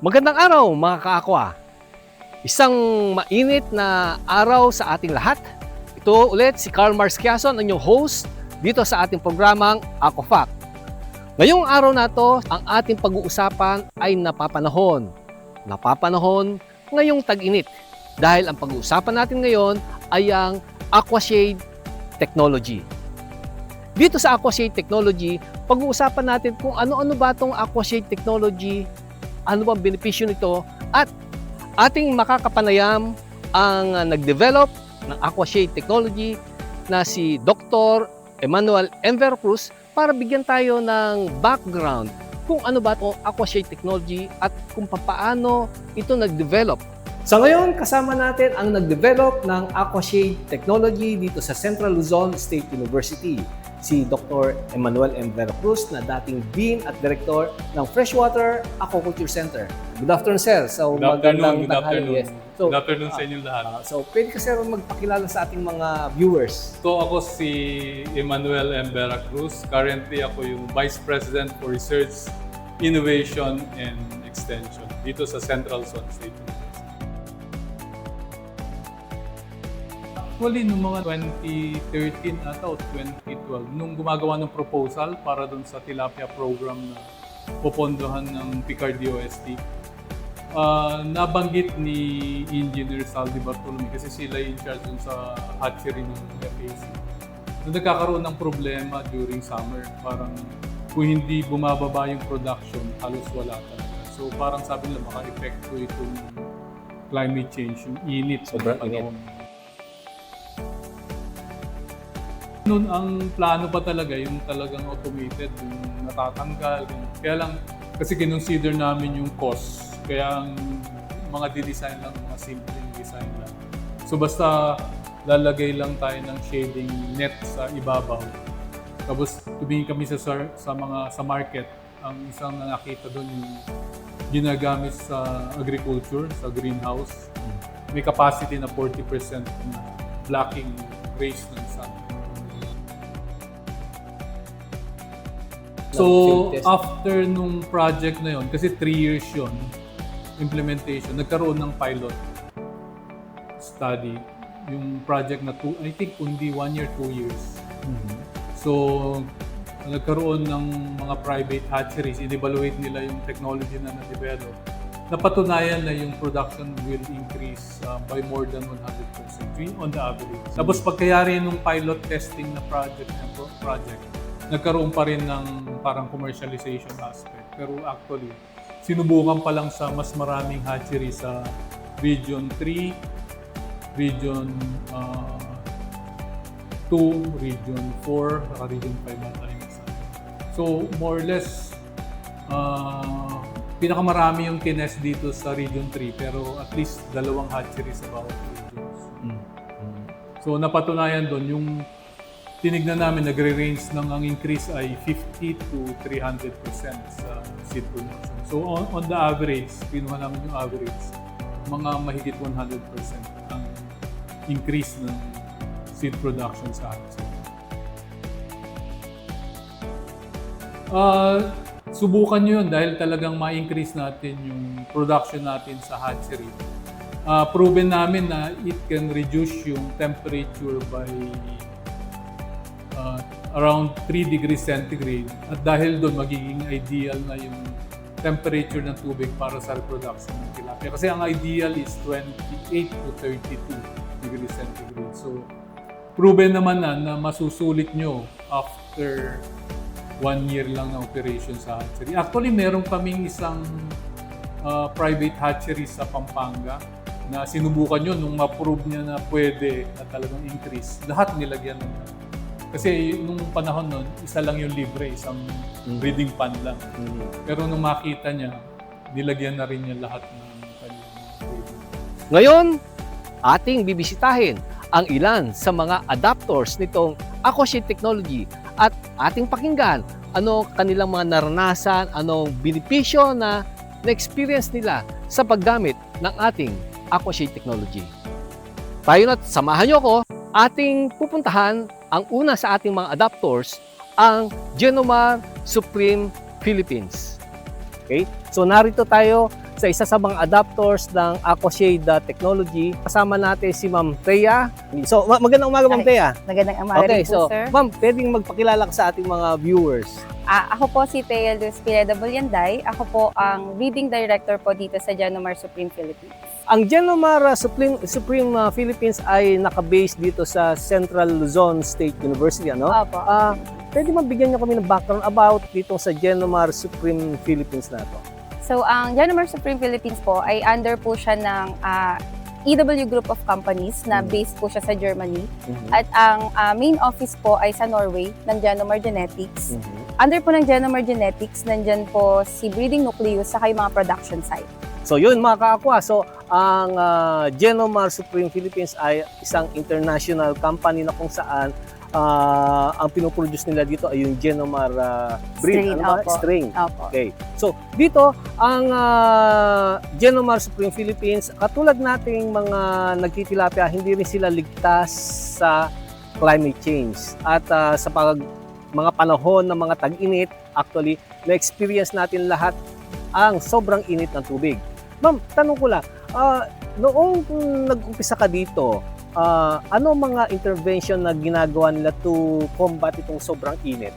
Magandang araw mga ka-aqua. Isang mainit na araw sa ating lahat. Ito ulit si Carl Mars Quiazon, ang inyong host dito sa ating programang AquaFact. Ngayong araw na to, ang ating pag-uusapan ay napapanahon. Napapanahon ngayong tag-init dahil ang pag-uusapan natin ngayon ay ang AquaShade Technology. Dito sa AquaShade Technology, pag-uusapan natin kung ano-ano ba itong AquaShade Technology, ano bang benepisyo nito, at ating makakapanayam ang nag-develop ng AquaShade Technology na si Dr. Emmanuel M. Veracruz para bigyan tayo ng background kung ano ba itong AquaShade Technology at kung paano ito nag-develop. Sa ngayon, kasama natin ang nag-develop ng AquaShade Technology dito sa Central Luzon State University, si Dr. Emmanuel M. Veracruz na dating Dean at Director ng Freshwater Aquaculture Center. Good afternoon, sir. So, Good afternoon. Yes. So, Good afternoon sa inyong lahat. So, pwede ka, sir, magpakilala sa ating mga viewers. So, ako si Emmanuel M. Veracruz. Currently, ako yung Vice President for Research, Innovation, and Extension dito sa Central Luzon State University. Actually, noong mga 2013 ata o 2012, nung gumagawa ng proposal para dun sa tilapia program na popondohan ng Picard DOST, nabanggit ni Engineer Saldi Bartolome kasi sila in charge dun sa hatchery ng FAC. So, nagkakaroon ng problema during summer. Parang kung hindi bumababa yung production, halos wala talaga. So parang sabi nila maka-epekto itong climate change, yung init sa panahon. Noon ang plano pa talaga yung talagang automated, yung natatanggal. Kaya lang, kasi kinonsider namin yung cost. Kaya ang mga di-design lang, mga simpleng design lang. So basta lalagay lang tayo ng shading net sa ibabaw. Tapos tumingin kami sa market. Ang isang nakita doon yung ginagamit sa agriculture, sa greenhouse. May capacity na 40% na blocking rays ng sun. So, after nung project na yon, kasi 3 years yun, implementation, nagkaroon ng pilot study. Yung project na I think hindi 1 year, 2 years. Mm-hmm. So, nagkaroon ng mga private hatcheries, in-evaluate nila yung technology na na-develop. Napatunayan na yung production will increase by more than 100% on the average. Tapos pagkayari nung pilot testing na project, nagkaroon pa rin ng parang commercialization aspect. Pero actually, sinubukan pa lang sa mas maraming hatchery sa Region 3, Region 2, Region 4, saka Region 5 na tayo. So, more or less, pinakamarami yung tinest dito sa Region 3, pero at least 2 hatchery sa bawat regions. So, napatunayan doon yung tinignan namin, nagre-range ng ang increase ay 50 to 300% sa seed production. So on the average, pinuha namin yung average, mga mahigit 100% ang increase ng seed production sa hatchery. Subukan nyo yun dahil talagang ma-increase natin yung production natin sa hatchery. Proven namin na it can reduce yung temperature by around 3 degrees centigrade, at dahil doon magiging ideal na yung temperature ng tubig para sa reproduction ng tilapia. Kasi ang ideal is 28 to 32 degrees centigrade. So, proven naman na masusulit nyo after 1 year lang na operation sa hatchery. Actually, meron kaming isang private hatchery sa Pampanga na sinubukan yun nung ma-prove niya na pwede na talagang increase. Lahat nilagyan ng kasi nung panahon nun, isa lang yung libre, isang breeding pan lang. Pero nung makita niya, nilagyan na rin niya lahat ng kanyang breeding. Ngayon, ating bibisitahin ang ilan sa mga adapters nitong AquaShade Technology at ating pakinggan ano kanilang mga naranasan, anong benepisyo na na-experience nila sa paggamit ng ating AquaShade Technology. Tayo na, samahan niyo ako, ating pupuntahan ang una sa ating mga adapters, ang Genomar Supreme Philippines. Okay? So narito tayo sa isa sa mga adapters ng AquaShade technology. Kasama natin si Ma'am Thea. So, magandang umaga, Ma'am Thea. Magandang umaga Okay, rin po, so, sir. Ma'am, pwedeng magpakilala ka sa ating mga viewers. Ako po si Thea Luz Pineda Bulyanday. Ako po ang Reading Director po dito sa Genomar Supreme Philippines. Ang Genomar Supreme Philippines ay nakabase dito sa Central Luzon State University, ano? Opo. Pwede mabigyan niyo kami ng background about dito sa Genomar Supreme Philippines na to? So, ang Genomar Supreme Philippines po ay under po siya ng EW Group of Companies na based po siya sa Germany. At ang main office po ay sa Norway ng Genomar Genetics. Under po ng Genomar Genetics, nandyan po si breeding nucleus sa mga production site. So yun mga kaakwa, so ang Genomar Supreme Philippines ay isang international company na kung saan ang pinoproduce nila dito ay yung Genomar breed, Strain, ano ba? opo. Strain. Opo. Okay. So dito ang Genomar Supreme Philippines, katulad nating mga nagtitilapia, hindi rin sila ligtas sa climate change at sa mga panahon ng mga tag-init. Actually, na-experience natin lahat ang sobrang init ng tubig. Ma'am, tanong ko lang, noong nag-umpisa ka dito, ano mga intervention na ginagawa nila to combat itong sobrang init?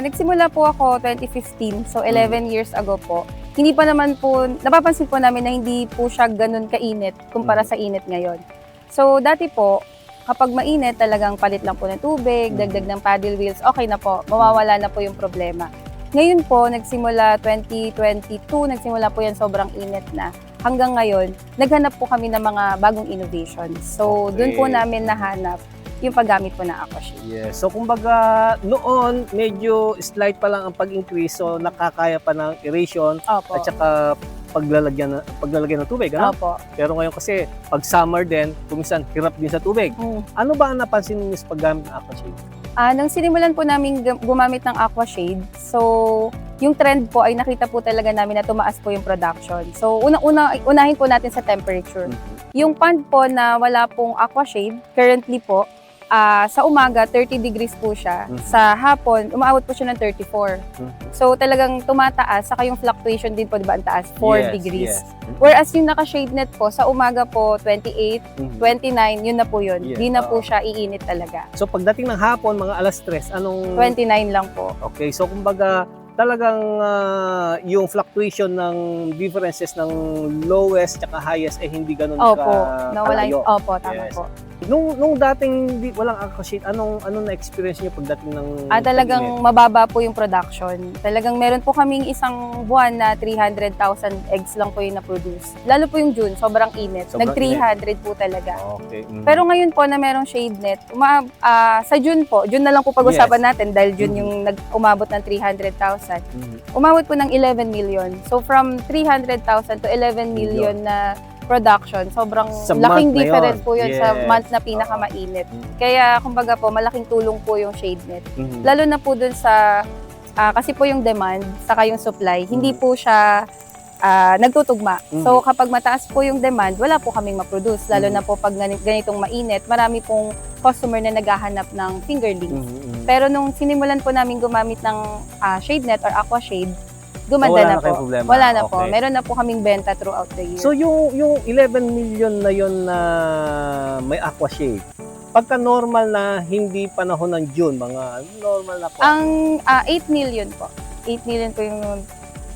Nagsimula po ako 2015, so 11 years ago po. Hindi pa naman po, napapansin po namin na hindi po siya ganun kainit kumpara sa init ngayon. So dati po, kapag mainit, talagang palit lang po ng tubig, dagdag ng paddle wheels, okay na po, mawawala na po yung problema. Ngayon po, nagsimula 2022, nagsimula po yan sobrang init na. Hanggang ngayon, naghanap po kami ng mga bagong innovations. So, doon po namin nahanap yung paggamit po ng AquaShade. Yes. So kumbaga noon medyo slight pa lang ang pag-increase, so nakakaya pa ng aeration Opo. at saka paglalagyan ng tubig, ano? Opo. Pero ngayon kasi pag summer din, kuminsan hirap din sa tubig. Ano ba ang napansin niyo sa paggamit ng AquaShade? Nung sinimulan po namin gumamit ng AquaShade, so yung trend po ay nakita po talaga namin na tumaas po yung production. So unahin po natin sa temperature. Yung pond po na wala pong AquaShade, currently po, sa umaga 30 degrees po siya. Sa hapon, umaabot po siya ng 34. So talagang tumataas, saka yung fluctuation din po, di ba, ang taas, 4 degrees. Yes. Whereas yung naka-shade net po, sa umaga po, 28, 29, yun na po yun. Yes. Di na po siya iinit talaga. So pagdating ng hapon, mga alas 3, anong... 29 lang po. Okay, so kumbaga talagang yung fluctuation ng differences ng lowest at highest ay hindi ganun Opo, nawala kalayo. yung, opo, tama Yes. po. Nung dating walang AquaShade, anong na-experience niyo pagdating ng Talagang mababa po yung production. Talagang meron po kaming isang buwan na 300,000 eggs lang po yung na-produce. Lalo po yung June, sobrang init. Sobrang Nag-300 po talaga. Okay. Pero ngayon po na merong shade net, sa June po, June na lang po pag-usapan natin dahil June yung umabot ng 300,000. Umabot po ng 11 million. So from 300,000 to 11 million na production, sobrang Sa laking month na difference yun. po yun sa Yes. month na pinakamainit. Kaya kumbaga po, malaking tulong po yung shade net. Mhm. Lalo na po dun sa, kasi po yung demand, saka yung supply, hindi po siya nagtutugma. So kapag mataas po yung demand, wala po kaming ma-produce. Lalo na po pag ganitong mainit, marami pong customer na naghahanap ng fingerlings. Pero nung sinimulan po namin gumamit ng shade net or AquaShade, gumanda wala na na kayong po. problema. Wala na po. Okay. Meron na po kaming benta throughout the year. So yung 11 million na yon na may AquaShade, pagka normal na hindi panahon ng June, mga normal na po. Ang 8 million po. 8 million po yung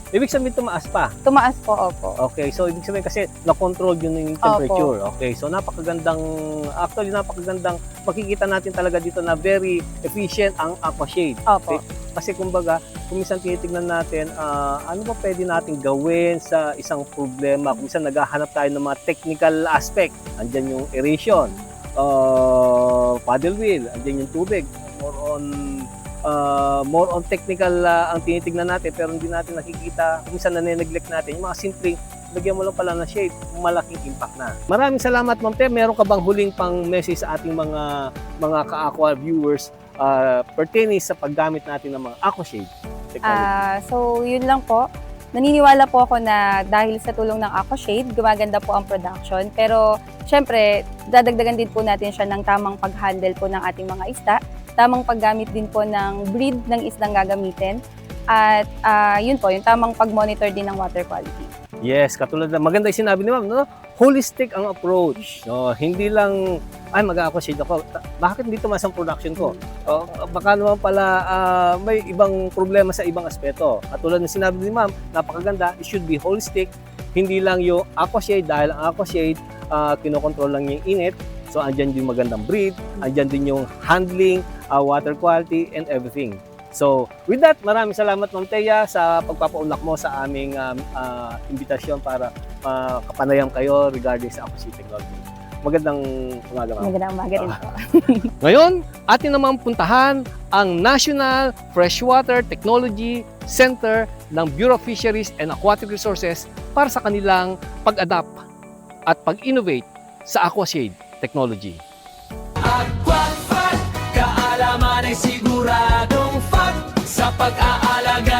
Ibig sabihin tumaas pa. tumaas po, opo. Okay, so ibig sabihin kasi na-control yun yung temperature. Okay, so actually napakagandang makikita natin talaga dito na very efficient ang AquaShade. Opo. Okay? Kasi kumbaga, kung minsan tinitignan natin, ano ba pwede natin gawin sa isang problema? Kung minsan naghahanap tayo ng mga technical aspect. Andyan yung aeration, paddle wheel, andyan yung tubig. More on technical ang tinitignan natin pero hindi natin nakikita, kung minsan nane-neglect natin yung mga simpleng lagyan mo lang pala ng shade, malaking impact na. Maraming salamat, Ma'am Te. Meron ka bang huling pang message sa ating mga ka-aqua viewers pertaining sa paggamit natin ng mga AquaShade technology? So, yun lang po. Naniniwala po ako na dahil sa tulong ng AquaShade, gumaganda po ang production. Pero, syempre, dadagdagan din po natin siya ng tamang pag-handle po ng ating mga isda, tamang paggamit din po ng breed ng isdang gagamitin, at yun po, yung tamang pag-monitor din ng water quality. Yes, katulad ng maganda yung sinabi ni Ma'am, no? Holistic ang approach. No? Hindi lang, ay mag-a-aquashade ako. Bakit hindi tumaas ang production ko? Baka naman pala may ibang problema sa ibang aspeto. Katulad ng sinabi ni Ma'am, napakaganda, it should be holistic. Hindi lang yung aquashade dahil ang aquashade, kinokontrol lang yung init. So, andyan yung magandang breed, andyan din yung handling, water quality, and everything. So, with that, maraming salamat Ma'am Thea sa pagpapaunlak mo sa aming imbitasyon para kapanayam kayo regarding sa aquashade technology. Magandang umaga, Ma'am. Magandang umaga rin po. Ngayon, atin naman puntahan ang National Freshwater Technology Center ng Bureau of Fisheries and Aquatic Resources para sa kanilang pag-adapt at pag-innovate sa aquashade technology. Aquafact, kaalaman ay siguradong fact sa pag-aalaga